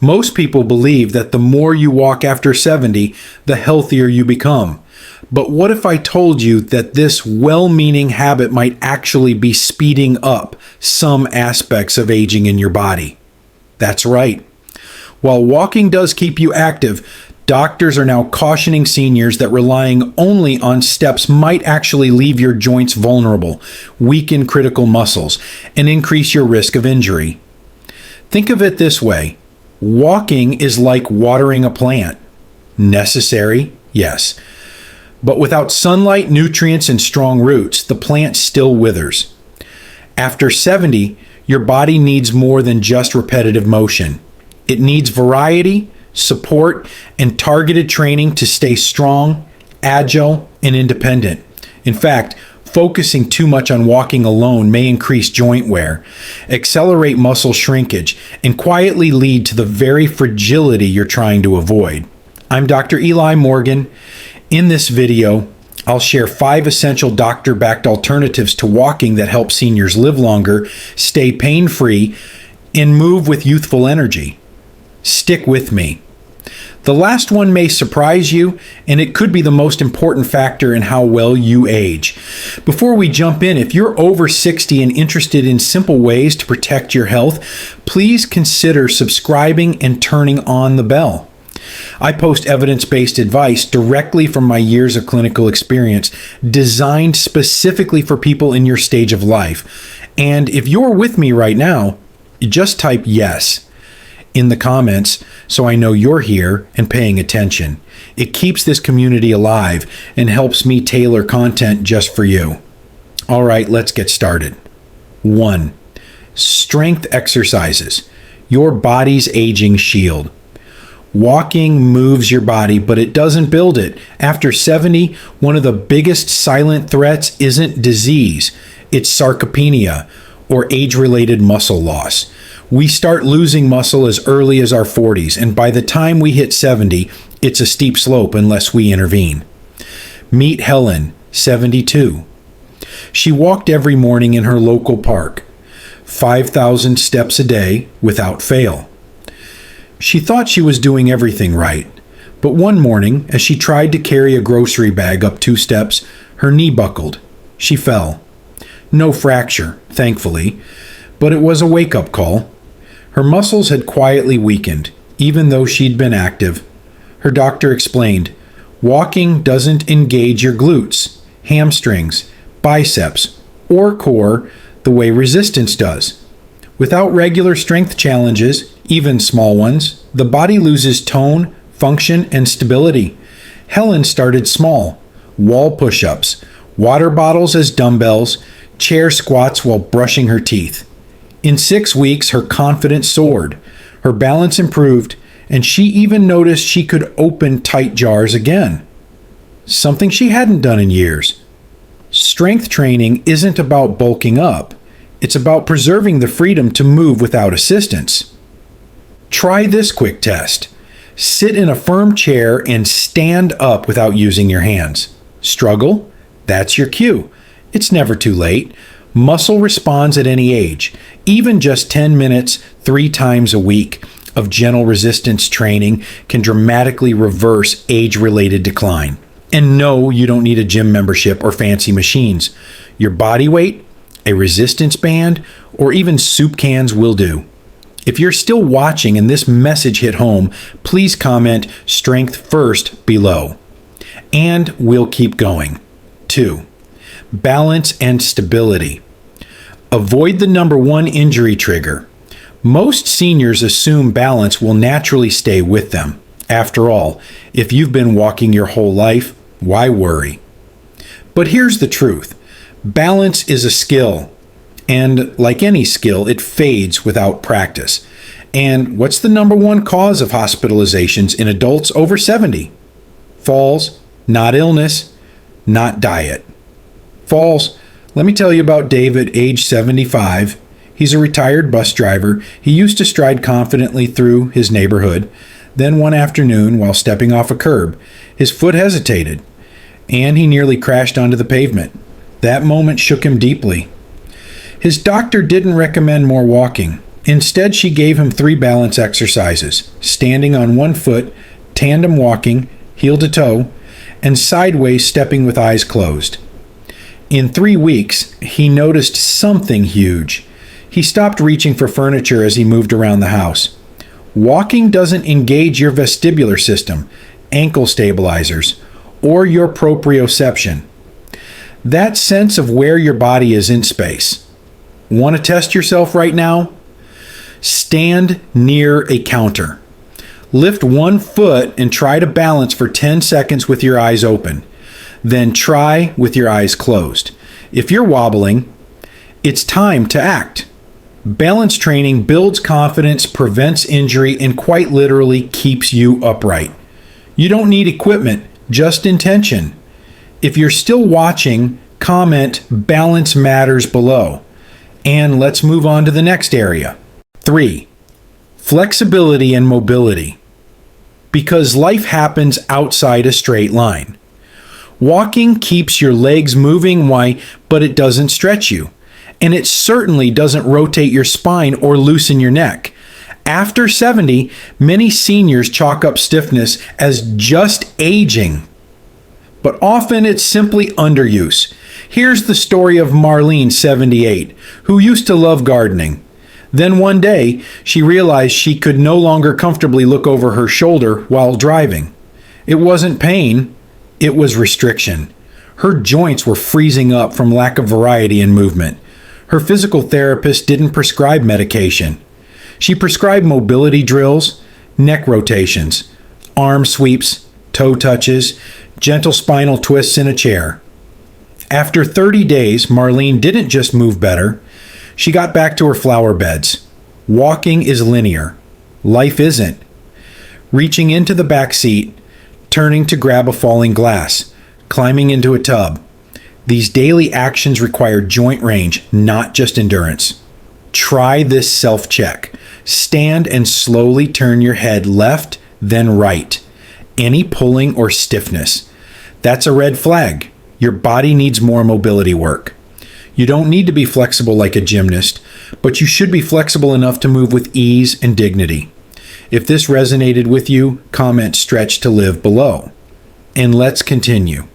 Most people believe that the more you walk after 70, the healthier you become. But what if I told you that this well-meaning habit might actually be speeding up some aspects of aging in your body? That's right. While walking does keep you active, doctors are now cautioning seniors that relying only on steps might actually leave your joints vulnerable, weaken critical muscles, and increase your risk of injury. Think of it this way. Walking is like watering a plant. Necessary, yes. But without sunlight, nutrients, and strong roots, the plant still withers. After 70, your body needs more than just repetitive motion. It needs variety, support, and targeted training to stay strong, agile, and independent. In fact, focusing too much on walking alone may increase joint wear, accelerate muscle shrinkage, and quietly lead to the very fragility you're trying to avoid. I'm Dr. Eli Morgan. In this video, I'll share 5 essential doctor-backed alternatives to walking that help seniors live longer, stay pain-free, and move with youthful energy. Stick with me. The last one may surprise you, and it could be the most important factor in how well you age. Before we jump in, if you're over 60 and interested in simple ways to protect your health, please consider subscribing and turning on the bell. I post evidence-based advice directly from my years of clinical experience, designed specifically for people in your stage of life. And if you're with me right now, just type yes in the comments so I know you're here and paying attention. It keeps this community alive and helps me tailor content just for you. All right, let's get started. 1. Strength exercises. Your body's aging shield. Walking moves your body, but it doesn't build it. After 70, one of the biggest silent threats isn't disease. It's sarcopenia, or age-related muscle loss. We start losing muscle as early as our 40s, and by the time we hit 70, it's a steep slope unless we intervene. Meet Helen, 72. She walked every morning in her local park, 5,000 steps a day without fail. She thought she was doing everything right, but one morning, as she tried to carry a grocery bag up 2 steps, her knee buckled. She fell. No fracture, thankfully, but it was a wake-up call. Her muscles had quietly weakened, even though she'd been active. Her doctor explained, walking doesn't engage your glutes, hamstrings, biceps, or core the way resistance does. Without regular strength challenges, even small ones, the body loses tone, function, and stability. Helen started small. Wall push-ups, water bottles as dumbbells, chair squats while brushing her teeth. In 6 weeks, her confidence soared. Her balance improved, and she even noticed she could open tight jars again. Something she hadn't done in years. Strength training isn't about bulking up. It's about preserving the freedom to move without assistance. Try this quick test. Sit in a firm chair and stand up without using your hands. Struggle? That's your cue. It's never too late. Muscle responds at any age. Even just 10 minutes 3 times a week of gentle resistance training can dramatically reverse age-related decline. And no, you don't need a gym membership or fancy machines. Your body weight, a resistance band, or even soup cans will do. If you're still watching and this message hit home, please comment strength first below. And we'll keep going. 2. Balance and stability. Avoid the number 1 injury trigger. Most seniors assume balance will naturally stay with them. After all, if you've been walking your whole life, why worry? But here's the truth. Balance is a skill. And like any skill, it fades without practice. And what's the number 1 cause of hospitalizations in adults over 70? Falls, not illness, not diet. Falls. Let me tell you about David, age 75. He's a retired bus driver. He used to stride confidently through his neighborhood. Then one afternoon, while stepping off a curb, his foot hesitated, and he nearly crashed onto the pavement. That moment shook him deeply. His doctor didn't recommend more walking. Instead, she gave him 3 balance exercises: standing on one foot, tandem walking, heel to toe, and sideways stepping with eyes closed. In 3 weeks, he noticed something huge. He stopped reaching for furniture as he moved around the house. Walking doesn't engage your vestibular system, ankle stabilizers, or your proprioception. That sense of where your body is in space. Want to test yourself right now? Stand near a counter. Lift one foot and try to balance for 10 seconds with your eyes open. Then try with your eyes closed. If you're wobbling, it's time to act. Balance training builds confidence, prevents injury, and quite literally keeps you upright. You don't need equipment, just intention. If you're still watching, comment "balance matters" below. And let's move on to the next area. 3. Flexibility and mobility. Because life happens outside a straight line. Walking keeps your legs moving, but it doesn't stretch you. And it certainly doesn't rotate your spine or loosen your neck. After 70, many seniors chalk up stiffness as just aging. But often it's simply underuse. Here's the story of Marlene, 78, who used to love gardening. Then one day, she realized she could no longer comfortably look over her shoulder while driving. It wasn't pain, it was restriction. Her joints were freezing up from lack of variety and movement. Her physical therapist didn't prescribe medication. She prescribed mobility drills, neck rotations, arm sweeps, toe touches, gentle spinal twists in a chair. After 30 days, Marlene didn't just move better. She got back to her flower beds. Walking is linear. Life isn't. Reaching into the back seat, turning to grab a falling glass, climbing into a tub. These daily actions require joint range, not just endurance. Try this self-check. Stand and slowly turn your head left, then right. Any pulling or stiffness, that's a red flag. Your body needs more mobility work. You don't need to be flexible like a gymnast, but you should be flexible enough to move with ease and dignity. If this resonated with you, comment "stretch to live" below. And let's continue.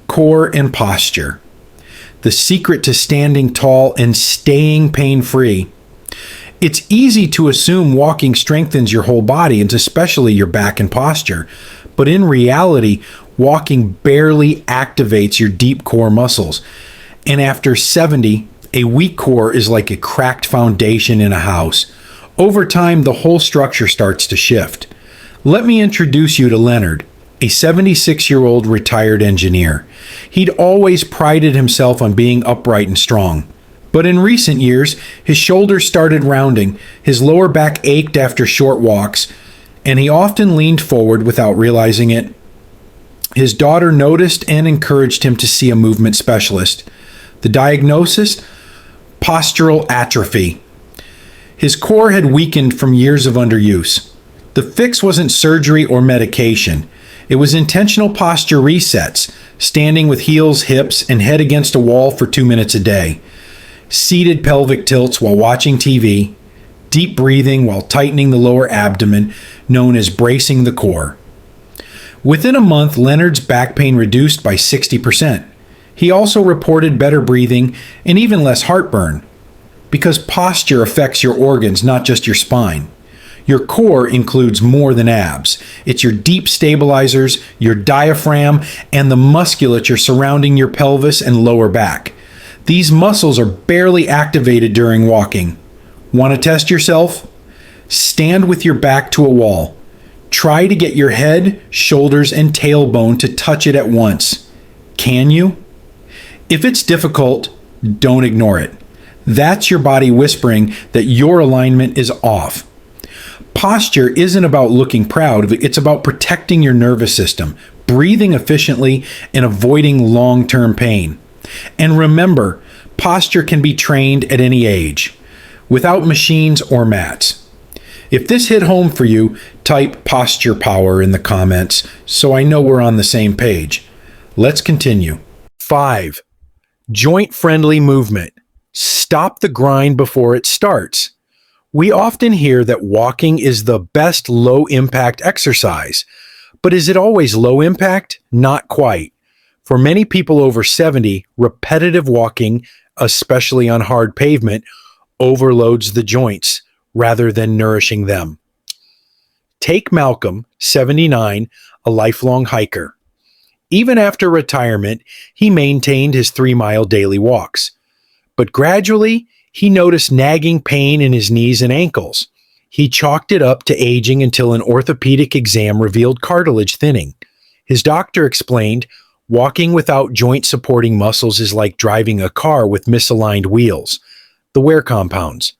Core and posture. The secret to standing tall and staying pain-free. It's easy to assume walking strengthens your whole body, and especially your back and posture. But in reality, walking barely activates your deep core muscles. And after 70, a weak core is like a cracked foundation in a house. Over time, the whole structure starts to shift. Let me introduce you to Leonard, a 76-year-old retired engineer. He'd always prided himself on being upright and strong. But in recent years, his shoulders started rounding, his lower back ached after short walks, and he often leaned forward without realizing it. His daughter noticed and encouraged him to see a movement specialist. The diagnosis? Postural atrophy. His core had weakened from years of underuse. The fix wasn't surgery or medication. It was intentional posture resets, standing with heels, hips, and head against a wall for 2 minutes a day. Seated pelvic tilts while watching TV. Deep breathing while tightening the lower abdomen, known as bracing the core. Within a month, Leonard's back pain reduced by 60%. He also reported better breathing and even less heartburn. Because posture affects your organs, not just your spine. Your core includes more than abs. It's your deep stabilizers, your diaphragm, and the musculature surrounding your pelvis and lower back. These muscles are barely activated during walking. Want to test yourself? Stand with your back to a wall. Try to get your head, shoulders, and tailbone to touch it at once. Can you? If it's difficult, don't ignore it. That's your body whispering that your alignment is off. Posture isn't about looking proud, it's about protecting your nervous system, breathing efficiently, and avoiding long-term pain. And remember, posture can be trained at any age, without machines or mats. If this hit home for you, type "posture power" in the comments so I know we're on the same page. Let's continue. 5. Joint-friendly movement. Stop the grind before it starts. We often hear that walking is the best low-impact exercise, but is it always low impact? Not quite. For many people over 70, repetitive walking, especially on hard pavement, overloads the joints rather than nourishing them. Take Malcolm, 79, a lifelong hiker. Even after retirement, he maintained his 3-mile daily walks. But gradually, he noticed nagging pain in his knees and ankles. He chalked it up to aging until an orthopedic exam revealed cartilage thinning. His doctor explained, walking without joint-supporting muscles is like driving a car with misaligned wheels, the wear compounds.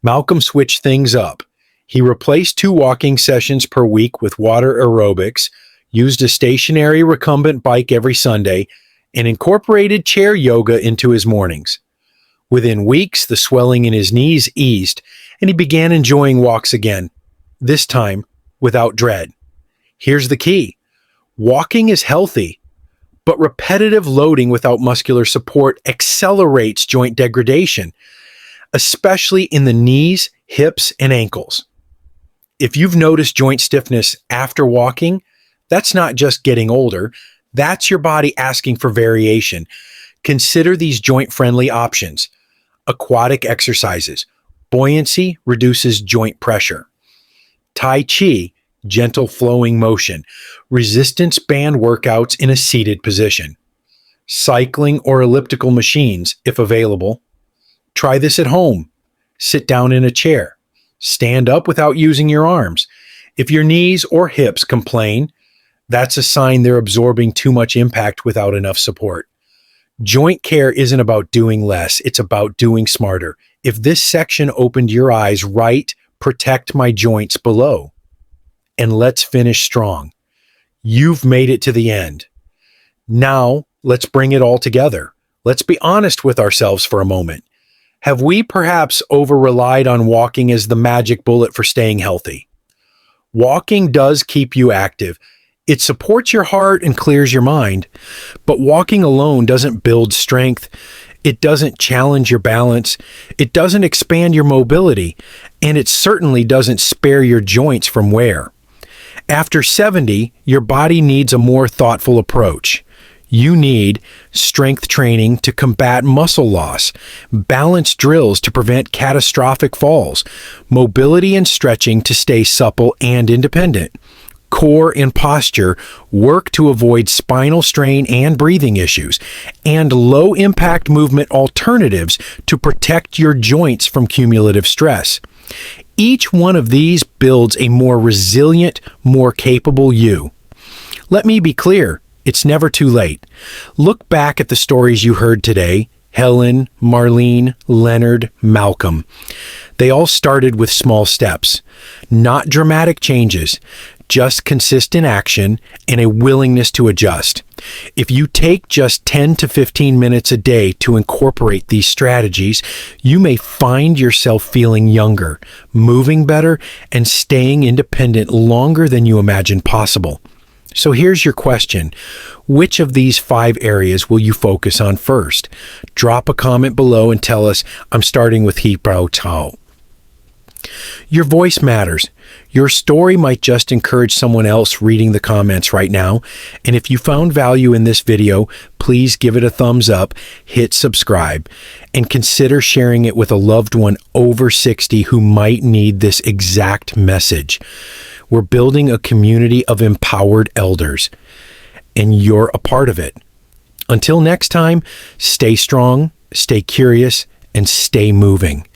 Malcolm switched things up. He replaced 2 walking sessions per week with water aerobics, used a stationary recumbent bike every Sunday, and incorporated chair yoga into his mornings. Within weeks, the swelling in his knees eased, and he began enjoying walks again, this time without dread. Here's the key. Walking is healthy, but repetitive loading without muscular support accelerates joint degradation, especially in the knees, hips, and ankles. If you've noticed joint stiffness after walking, that's not just getting older, that's your body asking for variation. Consider these joint-friendly options. Aquatic exercises. Buoyancy reduces joint pressure. Tai Chi, gentle flowing motion. Resistance band workouts in a seated position. Cycling or elliptical machines, if available. Try this at home. Sit down in a chair. Stand up without using your arms. If your knees or hips complain, that's a sign they're absorbing too much impact without enough support. Joint care isn't about doing less, it's about doing smarter. If this section opened your eyes, write, protect my joints below. And let's finish strong. You've made it to the end. Now, let's bring it all together. Let's be honest with ourselves for a moment. Have we perhaps over-relied on walking as the magic bullet for staying healthy? Walking does keep you active. It supports your heart and clears your mind. But walking alone doesn't build strength. It doesn't challenge your balance. It doesn't expand your mobility. And it certainly doesn't spare your joints from wear. After 70, your body needs a more thoughtful approach. You need strength training to combat muscle loss, balance drills to prevent catastrophic falls, mobility and stretching to stay supple and independent, core and posture work to avoid spinal strain and breathing issues, and low-impact movement alternatives to protect your joints from cumulative stress. Each one of these builds a more resilient, more capable you. Let me be clear. It's never too late. Look back at the stories you heard today. Helen, Marlene, Leonard, Malcolm. They all started with small steps. Not dramatic changes, just consistent action and a willingness to adjust. If you take just 10 to 15 minutes a day to incorporate these strategies, you may find yourself feeling younger, moving better, and staying independent longer than you imagined possible. So here's your question. Which of these 5 areas will you focus on first? Drop a comment below and tell us, I'm starting with Hipro Tao. Your voice matters. Your story might just encourage someone else reading the comments right now. And if you found value in this video, please give it a thumbs up, hit subscribe, and consider sharing it with a loved one over 60 who might need this exact message. We're building a community of empowered elders, and you're a part of it. Until next time, stay strong, stay curious, and stay moving.